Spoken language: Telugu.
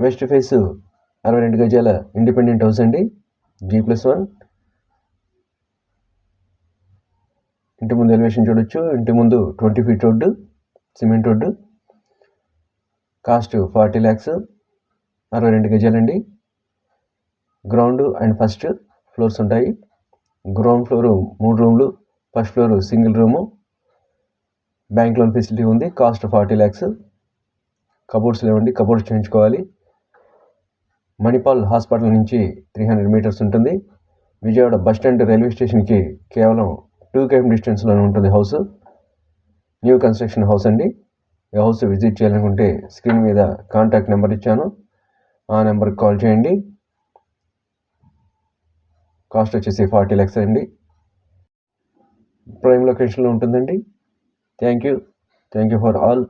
వెస్ట్ ఫేస్ 62 గజాల ఇండిపెండెంట్ హౌస్ అండి, G+1. ఇంటి ముందు ఎలివేషన్ చూడొచ్చు. ఇంటి ముందు 20 feet road, cement road. Cost 40 lakhs, 62 గజాలండి. గ్రౌండ్ అండ్ ఫస్ట్ ఫ్లోర్స్ ఉంటాయి. గ్రౌండ్ ఫ్లోర్ 3 రూమ్లు, first floor single room. Bank loan facility ఉంది. Cost 40 lakhs. కబోర్డ్స్ లేవండి, కబోర్డ్స్ చేయించుకోవాలి. మణిపాల్ హాస్పిటల్ నుంచి 300 meters ఉంటుంది. విజయవాడ బస్టాండ్ రైల్వే స్టేషన్కి కేవలం 2 km డిస్టెన్స్లోనే ఉంటుంది హౌస్. న్యూ కన్స్ట్రక్షన్ హౌస్ అండి. ఈ హౌస్ విజిట్ చేయాలనుకుంటే స్క్రీన్ మీద కాంటాక్ట్ నెంబర్ ఇచ్చాను, ఆ నెంబర్కి కాల్ చేయండి. కాస్ట్ వచ్చేసి 40 lakhs అండి. ప్రైమ్ లొకేషన్లో ఉంటుందండి. Thank you for all.